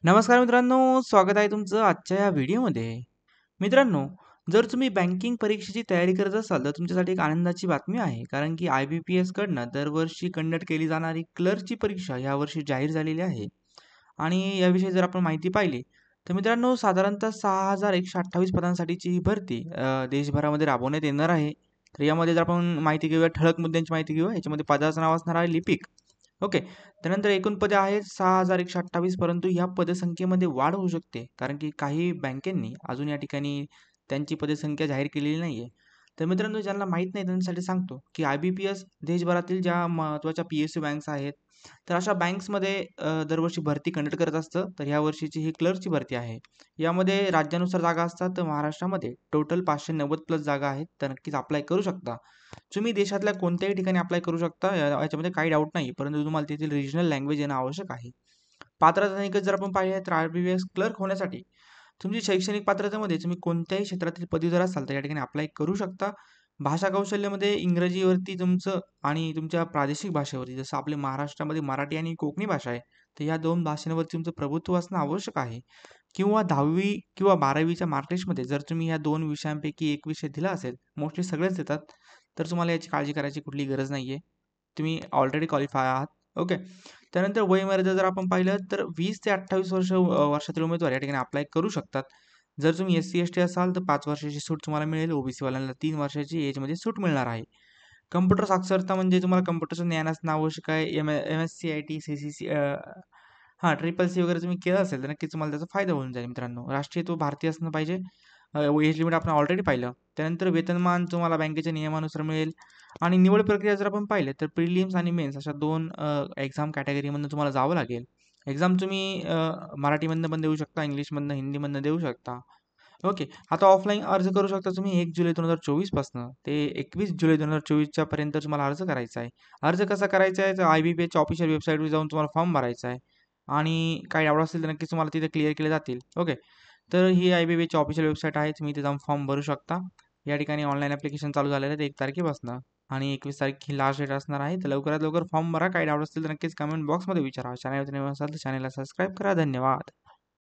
नमस्कार मित्रांनो, स्वागत आहे तुमचं आजच्या या व्हिडिओमध्ये. मित्रांनो, जर तुम्ही बँकिंग परीक्षेची तयारी करत असाल, तर तुमच्यासाठी एक आनंदाची बातमी आहे. कारण की IBPS कडनं दरवर्षी कंडक्ट केली जाणारी क्लर्कची परीक्षा यावर्षी जाहीर झालेली आहे. आणि याविषयी जर आपण माहिती पाहिली, तर मित्रांनो साधारणतः 6128 पदांसाठीची ही भरती देशभरामध्ये राबवण्यात येणार आहे. तर यामध्ये जर आपण माहिती घेऊया, ठळक मुद्द्यांची माहिती घेऊया. याच्यामध्ये पदाचं नाव असणार आहे लिपिक. ओके. त्यानंतर एकूण पदे आहेत 6128, परंतु ह्या पदसंख्येमध्ये वाढ होऊ शकते. कारण की काही बँकेंनी अजून या ठिकाणी त्यांची पदसंख्या जाहीर केलेली नाहीये. तर मित्रांनो ज्यांना माहीत नाही त्यांच्यासाठी सांगतो, की IBPS देशभरातील ज्या महत्त्वाच्या PSU बँक्स आहेत, तर अशा बँक्समध्ये दरवर्षी भरती कंडक्ट करत असतं. तर ह्या वर्षीची ही क्लर्कची भरती आहे. यामध्ये राज्यानुसार जागा असतात. तर महाराष्ट्रामध्ये टोटल 590 प्लस जागा आहेत. तर नक्कीच अप्लाय करू शकता. तुम्ही देशातल्या कोणत्याही ठिकाणी अप्लाय करू शकता. याच्यामध्ये काही डाऊट नाही. परंतु तुम्हाला तेथील रिजनल लँग्वेज येणं आवश्यक आहे. पात्रता निकष जर आपण पाहिले तर IBPS क्लर्क होण्यासाठी तुमची शैक्षणिक पात्रतेमध्ये तुम्ही कोणत्याही क्षेत्रातील पदवीधर असाल तर या ठिकाणी अप्लाय करू शकता. भाषा कौशल्यामध्ये इंग्रजीवरती तुमचं आणि तुमच्या प्रादेशिक भाषेवरती जसं आपल्या महाराष्ट्रामध्ये मराठी आणि कोकणी भाषा आहे. तर या 2 भाषांवरती तुमचं प्रभुत्व असणं आवश्यक आहे. किंवा 10वी किंवा 12वीच्या मार्कलिस्टमध्ये जर तुम्ही या 2 विषयांपैकी एक विषय दिला असेल, मोस्टली सगळेच देतात, तर तुम्हाला याची काळजी करायची कुठली गरज नाही आहे. तुम्ही ऑलरेडी क्वालिफाय आहात. ओके. त्यानंतर वयोमर्यादा जर आपण पाहिलं तर 20 ते 28 वर्षातील उमेदवार या ठिकाणी अप्लाय करू शकतात. जर तुम्ही SC/ST असाल तर 5 वर्षाची सूट तुम्हाला मिळेल. OBC वाल्यांना 3 वर्षाची एजमध्ये सूट मिळणार आहे. कम्प्युटर साक्षरता म्हणजे तुम्हाला कम्प्युटरचं ज्ञान असणं आवश्यक आहे. MSc-IT, CCC हां, ट्रिपल सी वगैरे तुम्ही केलं असेल तर नक्कीच तुम्हाला त्याचा फायदा होऊन जाईल मित्रांनो. राष्ट्रीयत्व भारतीय असणं पाहिजे. एज लिमिट आपण ऑलरेडी पाहिलं. त्यानंतर वेतनमान तुम्हाला बँकेच्या नियमानुसार मिळेल आणि निवड प्रक्रिया जर आपण पाहिलं तर प्रिलिम्स आणि मेन्स अशा 2 एक्झाम कॅटेगरीमधून तुम्हाला जावं लागेल. एक्झाम तुम्ही मराठीमधनं पण देऊ शकता, इंग्लिशमधनं, हिंदीमधनं देऊ शकता. ओके. आता ऑफलाईन अर्ज करू शकता तुम्ही 1 जुलै 2024 पासनं ते 21 जुलै 2024च्या पर्यंत तुम्हाला अर्ज करायचा आहे. अर्ज कसा करायचा आहे? तर IBPSच्या ऑफिशियल वेबसाईटवर जाऊन तुम्हाला फॉर्म भरायचा आहे आणि काही डाऊट असतील तर नक्कीच तुम्हाला तिथे क्लिअर केले जातील. ओके. तर ही IBPSची ऑफिशियल वेबसाईट आहे. तुम्ही इथे जाऊन फॉर्म भरू शकता. या ठिकाणी ऑनलाईन ॲप्लिकेशन चालू झालेलं आहे 1 तारखेपासून आणि 21 तारीख ही लास्ट डेट असणार आहे. तर लवकरात लवकर फॉर्म भरा. काही डाऊट असतील तर नक्कीच कमेंट बॉक्समध्ये विचारा. चॅनलवर नवीन असाल तर चॅनलला सबस्क्राईब करा. धन्यवाद.